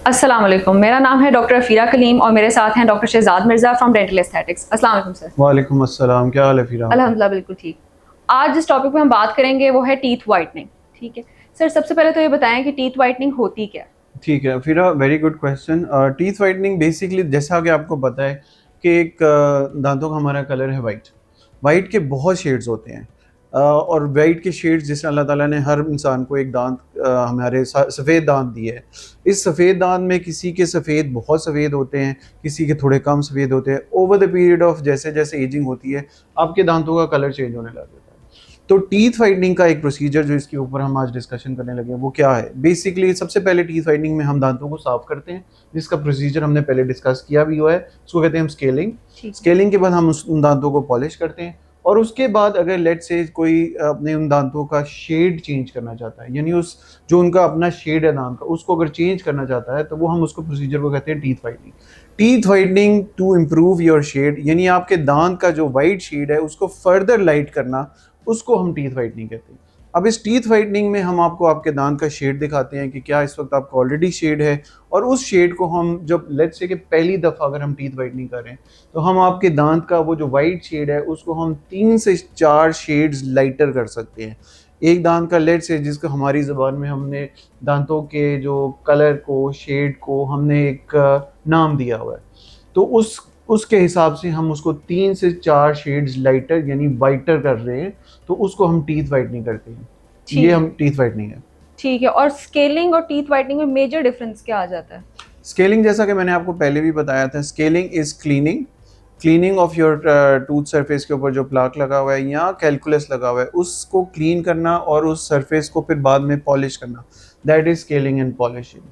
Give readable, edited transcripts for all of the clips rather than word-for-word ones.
अस्सलाम वालेकुम। मेरा नाम है डॉक्टर अफीरा कलीम और मेरे साथ हैं doctor Shahzad Mirza from Dental Aesthetics. अस्सलाम वालेकुम सर। वालेकुम अस्सलाम, क्या हाल है फिर आपका? अल्हम्दुलिल्लाह बिल्कुल ठीक। आज जिस टॉपिक पे हम बात करेंगे वो है टीथ वाइटनिंग। ठीक है सर, सबसे पहले तो ये बताएं कि टीथ वाइटनिंग होती क्या है? ठीक है, फिर very good question. Teeth whitening basically जैसा कि आपको पता है कि एक दांतों का हमारा कलर है वाइट। वाइट के बहुत शेड्स होते हैं। और वाइट के शेड्स जिसमें अल्लाह ताला ने हर इंसान को एक दांत हमारे सफ़ेद दांत दिए हैं। इस सफ़ेद दांत में किसी के सफ़ेद बहुत सफ़ेद होते हैं, किसी के थोड़े कम सफ़ेद होते हैं। ओवर द पीरियड ऑफ जैसे जैसे एजिंग होती है आपके दांतों का कलर चेंज होने लग जाता है। तो टीथ वाइटनिंग का एक प्रोसीजर जो इसके ऊपर हम आज डिस्कशन करने लगे हैं वो क्या है। बेसिकली सबसे पहले टीथ वाइटनिंग में हम दांतों को साफ करते हैं, जिसका प्रोसीजर हमने पहले डिस्कस किया भी हुआ है। उसको कहते हैं हम स्केलिंग। स्केलिंग के बाद हम उन दांतों को पॉलिश करते हैं। और उसके बाद अगर लेट से कोई अपने उन दांतों का शेड चेंज करना चाहता है, यानी उस जो उनका अपना शेड है दांत का उसको अगर चेंज करना चाहता है, तो वो हम उसको प्रोसीजर को कहते हैं teeth whitening. Teeth whitening to improve your shade, यानी आपके दांत का जो वाइट शेड है उसको फर्दर लाइट करना, उसको हम टीथ वाइटनिंग कहते हैं। अब इस टीथ वाइटनिंग में हम आपको आपके दांत का शेड दिखाते हैं कि क्या इस वक्त आपका ऑलरेडी शेड है, और उस शेड को हम जब लेट्स से कि पहली दफ़ा अगर हम टीथ वाइटनिंग कर रहे हैं, तो हम आपके दांत का वो जो वाइट शेड है उसको हम 3 से 4 शेड्स लाइटर कर सकते हैं। एक दांत का लेट्स से जिसको हमारी ज़बान में हमने दांतों के जो कलर को शेड को हमने एक नाम दिया हुआ है, तो उसके हिसाब से हम उसको 3 से 4 शेड्स लाइटर यानी वाइटर कर रहे हैं, तो उसको हम टीथ वाइटनिंग करते हैं। ये हम टीथ वाइटनिंग है। ठीक है, और स्केलिंग और टीथ वाइटनिंग में मेजर डिफरेंस क्या आ जाता है? स्केलिंग जैसा कि मैंने आपको पहले भी बताया था, scaling is cleaning. Cleaning of your tooth surface के ऊपर जो प्लाक लगा हुआ है या कैलकुलस लगा हुआ है उसको क्लीन करना और उस सरफेस को फिर बाद में पॉलिश करना, that is scaling and polishing.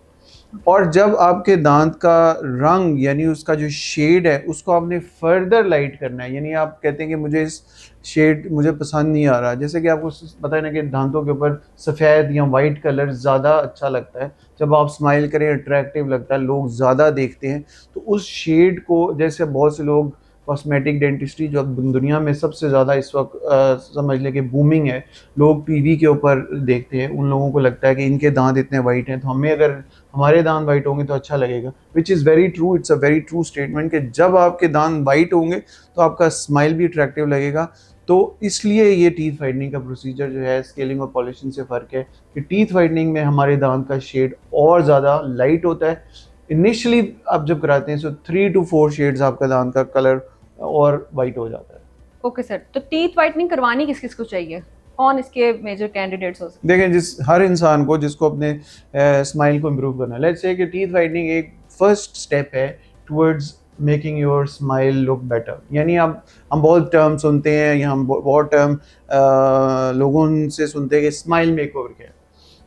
और जब आपके दांत का रंग यानी उसका जो शेड है उसको आपने फर्दर लाइट करना है, यानी आप कहते हैं कि मुझे इस शेड मुझे पसंद नहीं आ रहा, जैसे कि आपको पता है ना कि दांतों के ऊपर सफ़ेद या वाइट कलर ज़्यादा अच्छा लगता है, जब आप स्माइल करें अट्रैक्टिव लगता है, लोग ज़्यादा देखते हैं। तो उस शेड को जैसे बहुत से लोग कॉस्मेटिक डेंटिस्ट्री जो दुनिया में सबसे ज़्यादा इस वक्त समझ लें कि बूमिंग है, लोग टीवी के ऊपर देखते हैं, उन लोगों को लगता है कि इनके दांत इतने वाइट हैं तो हमें अगर हमारे दांत वाइट होंगे तो अच्छा लगेगा, which is very true. It's a very true statement कि जब आपके दांत वाइट होंगे तो आपका स्माइल भी अट्रैक्टिव लगेगा। तो इसलिए ये टीथ वाइटनिंग का प्रोसीजर जो है स्केलिंग और पॉलिशिंग से फ़र्क है कि टीथ वाइटनिंग में हमारे दांत का शेड और ज़्यादा लाइट होता है। इनिशियली आप जब कराते हैं तो 3 to 4 शेड्स आपका दांत का कलर और वाइट हो जाता है। ओके सर, तो टीथ वाइटनिंग करवानी किस किस को चाहिए? कौन इसके मेजर कैंडिडेट्स हो सकते देखें, जिस हर इंसान को जिसको अपने स्माइल को इम्प्रूव करना है, लेट्स से कि टीथ वाइटनिंग एक फर्स्ट स्टेप है towards making your smile look better. यानी हम बहुत टर्म सुनते हैं या हम बहुत टर्म लोगों से सुनते हैं कि स्माइल मेकओवर क्या है।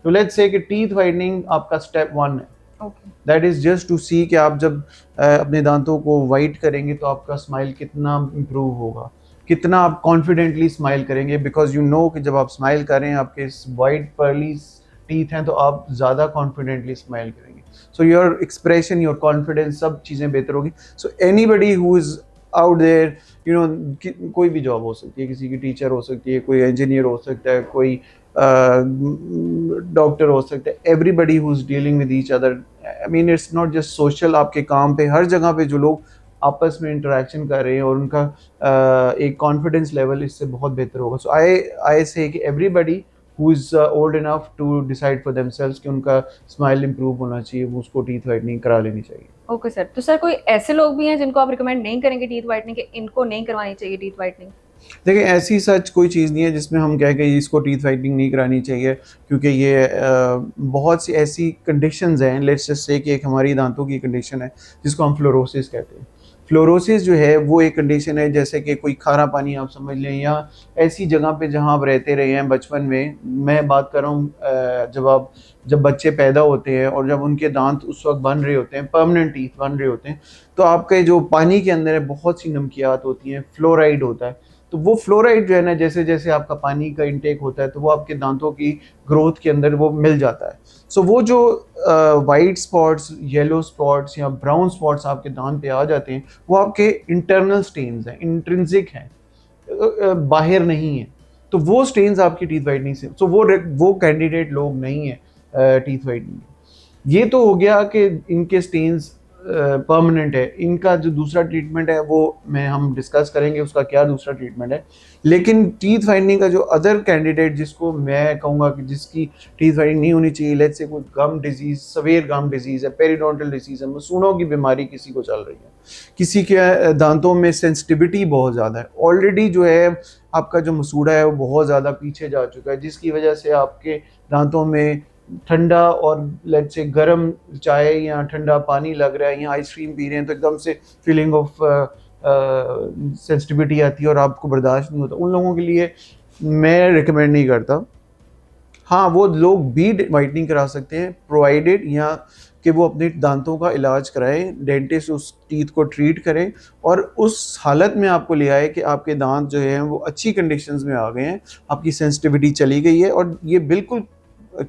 तो लेट्स से कि टीथ वाइटनिंग आपका स्टेप 1 है। Okay. That is just to see कि आप जब अपने दांतों को वाइट करेंगे तो आपका स्माइल कितना इम्प्रूव होगा, कितना आप कॉन्फिडेंटली स्माइल करेंगे, बिकॉज यू नो कि जब आप स्माइल करें आपके वाइट पर्ली टीथ हैं तो आप ज़्यादा कॉन्फिडेंटली स्माइल करेंगे। So your expression, your confidence, सब चीज़ें बेहतर होगी। So anybody who is out there, you know, कोई भी जॉब हो सकती है, किसी की टीचर हो सकती है, कोई इंजीनियर हो सकता है, कोई डॉक्टर हो सकता है, everybody who is dealing with each other. I mean it's not just social, आपके काम पे हर जगह पे जो लोग आपस में इंटरेक्शन कर रहे हैं और उनका एक कॉन्फिडेंस लेवल इससे बहुत बेहतर होगा। सो आई से कि everybody who is old enough to decide for themselves कि उनका स्माइल इंप्रूव होना चाहिए, वो उसको टीथ वाइटनिंग करा लेनी चाहिए। ओके सर, तो सर कोई ऐसे लोग भी हैं जिनको आप रिकमेंड नहीं करेंगे टीथ वाइटनिंग के, इनको नहीं करवानी चाहिए टीथ वाइटनिंग? देखिए, ऐसी सच कोई चीज़ नहीं है जिसमें हम कहें कि इसको टीथ वाइटनिंग नहीं करानी चाहिए, क्योंकि ये बहुत सी ऐसी कंडीशंस हैं। लेट्स जस्ट से कि एक हमारी दांतों की कंडीशन है जिसको हम फ्लोरोसिस कहते हैं। फ्लोरोसिस जो है वो एक कंडीशन है जैसे कि कोई खारा पानी आप समझ लें, या ऐसी जगह पे जहाँ आप रहते रहे हैं बचपन में। मैं बात कर रहा हूँ जब बच्चे पैदा होते हैं और जब उनके दांत उस वक्त बन रहे होते हैं, परमानेंट टीथ बन रहे होते हैं, तो आपके जो पानी के अंदर है बहुत सी नमकियात होती हैं, फ्लोराइड होता है। तो वो फ्लोराइड जो है ना, जैसे जैसे आपका पानी का इंटेक होता है तो वो आपके दांतों की ग्रोथ के अंदर वो मिल जाता है। सो वो जो वाइट स्पॉट्स, येलो स्पॉट्स या ब्राउन स्पॉट्स आपके दांत पे आ जाते हैं, वो आपके इंटरनल स्टेन्स हैं, इंट्रिंसिक हैं, बाहर नहीं है। तो वो स्टेन्स आपकी टीथ वाइटनिंग से, सो वो कैंडिडेट लोग नहीं है टीथ वाइटनिंग। ये तो हो गया कि इनके स्टेन्स परमानेंट है। इनका जो दूसरा ट्रीटमेंट है वो हम डिस्कस करेंगे उसका क्या दूसरा ट्रीटमेंट है। लेकिन टीथ वाइटनिंग का जो अदर कैंडिडेट जिसको मैं कहूँगा कि जिसकी टीथ वाइटनिंग नहीं होनी चाहिए, लेट्स से कोई गम डिजीज, सवेयर गम डिजीज है, पेरिडोंटल डिजीज है, सूढ़ों की बीमारी किसी को चल रही है, किसी के दांतों में सेंसिटिविटी बहुत ज़्यादा है, ऑलरेडी जो है आपका जो मसूड़ा है वो बहुत ज़्यादा पीछे जा चुका है, जिसकी वजह से आपके दांतों में ठंडा और लेट्स से गर्म चाय या ठंडा पानी लग रहा है या आइसक्रीम पी रहे हैं तो एकदम से फीलिंग ऑफ सेंसिटिविटी आती है और आपको बर्दाश्त नहीं होता। उन लोगों के लिए मैं रिकमेंड नहीं करता। हाँ, वो लोग भी वाइटनिंग करा सकते हैं प्रोवाइडेड या कि वो अपने दांतों का इलाज कराएं, डेंटिस्ट उस टीथ को ट्रीट करें और उस हालत में आपको ले आए कि आपके दांत जो हैं वो अच्छी कंडीशंस में आ गए हैं, आपकी सेंसिटिविटी चली गई है। और ये बिल्कुल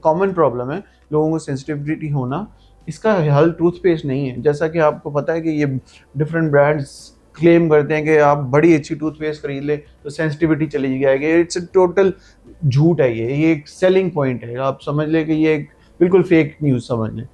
कॉमन प्रॉब्लम है लोगों को सेंसिटिविटी होना। इसका हल टूथपेस्ट नहीं है। जैसा कि आपको पता है कि ये डिफरेंट ब्रांड्स क्लेम करते हैं कि आप बड़ी अच्छी टूथपेस्ट खरीद ले तो सेंसिटिविटी चली जाएगी। इट्स टोटल झूठ है। ये एक सेलिंग पॉइंट है, आप समझ लें कि ये एक बिल्कुल फेक न्यूज़ समझ लें।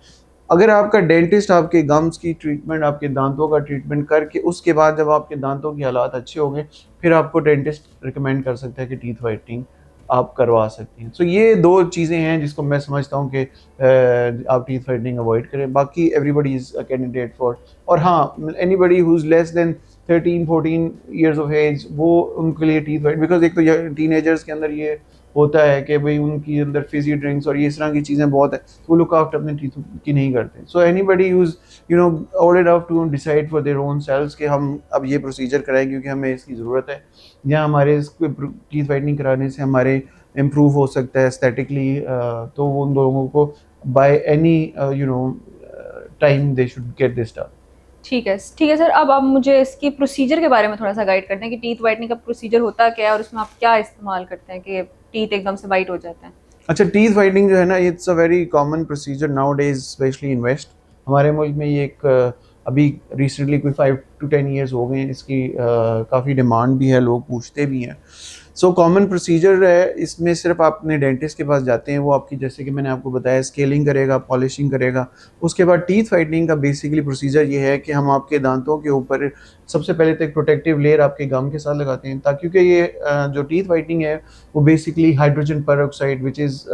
अगर आपका डेंटिस्ट आपके गम्स की ट्रीटमेंट, आपके दांतों का ट्रीटमेंट करके उसके बाद जब आपके दांतों की हालात अच्छे होंगे फिर आपको डेंटिस्ट रिकमेंड कर सकता है कि टीथ वाइटनिंग आप करवा सकते हैं। सो ये दो चीज़ें हैं जिसको मैं समझता हूँ कि आप टीथ वाइटनिंग अवॉइड करें। बाकी everybody is a candidate for. और हाँ, anybody who is less than 13-14 years of age, वो उनके लिए टीथ वाइट, बिकॉज एक तो टीनेजर्स के अंदर ये होता है कि भाई उनकी अंदर फिजी ड्रिंक्स और ये इस तरह की चीज़ें बहुत है, तो वो लुक आफ्टर अपने टीथ की नहीं करते। So anybody who's old enough to decide for their own selves कि हम अब ये प्रोसीजर कराएं क्योंकि हमें इसकी ज़रूरत है, या हमारे टीथ वाइटनिंग कराने से हमारे इम्प्रूव हो सकता है एस्थेटिकली, तो उन लोगों को by any time they should get this done. ठीक है सर। अब आप मुझे इसकी प्रोसीजर के बारे में थोड़ा सा गाइड करते हैं कि टीथ वाइटनिंग का प्रोसीजर होता क्या है और उसमें आप क्या इस्तेमाल करते हैं कि टीथ एकदम से वाइट हो जाते हैं। अच्छा, टीथ वाइटनिंग जो है ना, it's a very common procedure nowadays, especially in west. हमारे मुल्क में ये एक अभी रिसेंटली कोई 5 to 10 ईयर्स हो गए हैं, इसकी काफ़ी डिमांड भी है, लोग पूछते भी हैं। सो कॉमन प्रोसीजर है। इसमें सिर्फ आप अपने डेंटिस्ट के पास जाते हैं, वो आपकी जैसे कि मैंने आपको बताया स्केलिंग करेगा, पॉलिशिंग करेगा। उसके बाद टीथ वाइटनिंग का बेसिकली प्रोसीजर ये है कि हम आपके दांतों के ऊपर सबसे पहले तो एक प्रोटेक्टिव लेयर आपके गम के साथ लगाते हैं, ताकि क्योंकि ये जो टीथ वाइटनिंग है वो basically hydrogen peroxide which is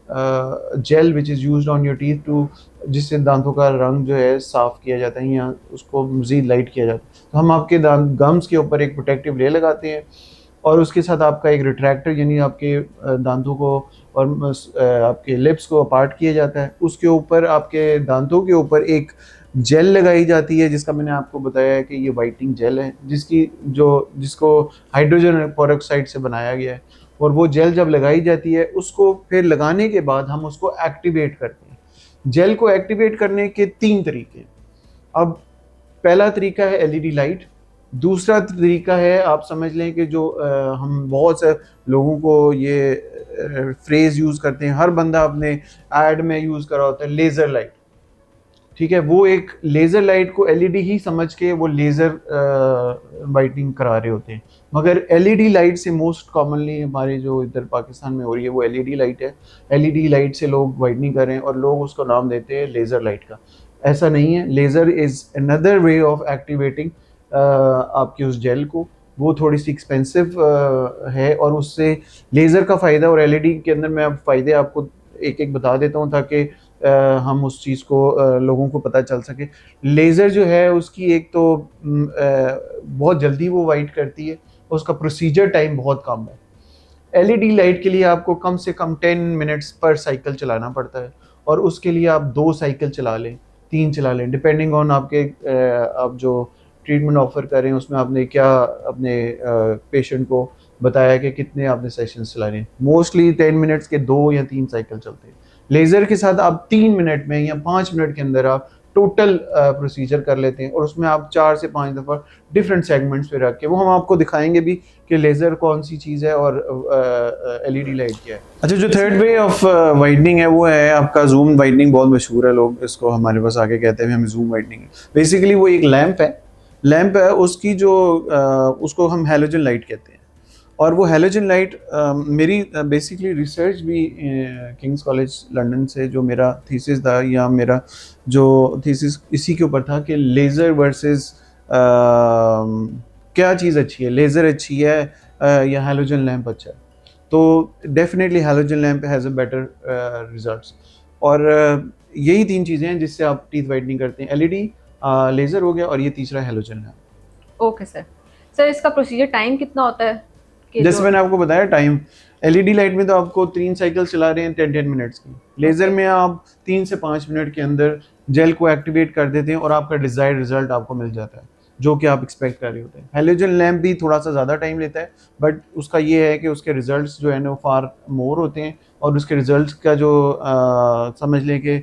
gel which is used on your teeth to, जिससे दांतों का रंग जो है साफ़ किया जाता है या उसको मज़ीद लाइट किया जाता है। तो हम आपके गम्स के ऊपर एक प्रोटेक्टिव लेयर लगाते हैं और उसके साथ आपका एक रिट्रैक्टर, यानी आपके दांतों को और आपके लिप्स को अपार्ट किया जाता है। उसके ऊपर आपके दांतों के ऊपर एक जेल लगाई जाती है जिसका मैंने आपको बताया है कि ये वाइटनिंग जेल है, जिसको हाइड्रोजन पेरोक्साइड से बनाया गया है। और वो जेल जब लगाई जाती है उसको फिर लगाने के बाद हम उसको एक्टिवेट करते हैं। जेल को एक्टिवेट करने के 3 तरीके। अब पहला तरीका है एलईडी लाइट, दूसरा तरीका है आप समझ लें कि जो हम बहुत से लोगों को ये फ्रेज यूज़ करते हैं, हर बंदा अपने ऐड में यूज़ कर रहा होता है, लेज़र लाइट। ठीक है, वो एक लेज़र लाइट को एलईडी ही समझ के वो लेज़र वाइटनिंग करा रहे होते हैं, मगर एलईडी लाइट से मोस्ट कॉमनली हमारे जो इधर पाकिस्तान में हो रही है वो एलईडी लाइट है। एलईडी लाइट से लोग वाइटनिंग कर रहे हैं और लोग उसको नाम देते हैं लेज़र लाइट का। ऐसा नहीं है, laser is another way of activating आपकी उस जेल को। वो थोड़ी सी एक्सपेंसिव है और उससे लेज़र का फ़ायदा और एलईडी के अंदर मैं अब फ़ायदे आपको एक एक बता देता हूँ ताकि हम उस चीज़ को लोगों को पता चल सके। लेज़र जो है उसकी एक तो बहुत जल्दी वो वाइट करती है, उसका प्रोसीजर टाइम बहुत कम है। एलईडी लाइट के लिए आपको कम से कम 10 मिनट्स पर साइकिल चलाना पड़ता है और उसके लिए आप 2 साइकिल चला लें, 3 चला लें, डिपेंडिंग ऑन आपके आप जो ट्रीटमेंट ऑफर कर रहे हैं उसमें आपने क्या अपने पेशेंट को बताया कि कितने आपने सेशंस चलाने हैं। मोस्टली 10 मिनट्स के 2 या 3 साइकिल चलते हैं। लेज़र के साथ आप 3 मिनट में या 5 मिनट के अंदर आप टोटल प्रोसीजर कर लेते हैं और उसमें आप 4 से 5 दफ़ा डिफरेंट सेगमेंट्स पे रख के, वो हम आपको दिखाएंगे भी कि लेज़र कौन सी चीज़ है और एलईडी लाइट क्या है। अच्छा, जो थर्ड वे ऑफ वाइटनिंग है वो है आपका जूम वाइटनिंग। बहुत मशहूर है, लोग इसको हमारे पास आके कहते हैं हमें जूम वाइटनिंग है। बेसिकली वो एक लैंप है, उसकी जो उसको हम हैलोजन लाइट कहते हैं। और वो हैलोजन लाइट मेरी बेसिकली रिसर्च भी किंग्स कॉलेज लंदन से, जो मेरा थीसिस था या मेरा जो थीसिस इसी के ऊपर था कि लेज़र वर्सेस क्या चीज़ अच्छी है, लेज़र अच्छी है या हैलोजन लैंप अच्छा है। तो definitely halogen lamp has a better results. और यही 3 चीज़ें हैं जिससे आप टीथ वाइटनिंग करते हैं, एलईडी, लेज़र हो गया और ये तीसरा halogen lamp. Okay sir. Sir इसका प्रोसीजर टाइम कितना होता है कि जैसे जो मैंने आपको बताया टाइम, एलईडी लाइट में तो आपको 3 साइकिल चला रहे हैं 10-10 मिनट्स की, लेज़र ओके में आप 3 से 5 मिनट के अंदर जेल को एक्टिवेट कर देते हैं और आपका डिज़ायर्ड रिजल्ट आपको मिल जाता है, जो कि आप एक्सपेक्ट कर रहे होते हैं। हैलोजन लैंप भी थोड़ा सा ज़्यादा टाइम लेता है, बट उसका ये है कि उसके रिजल्ट्स जो है ना वो फार मोर होते हैं, और उसके रिजल्ट्स का जो समझ लें कि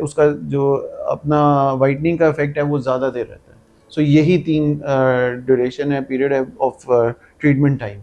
उसका जो अपना वाइटनिंग का इफेक्ट है वो ज़्यादा देर रहता है। सो यही 3 ड्यूरेशन है, पीरियड है ऑफ ट्रीटमेंट टाइम।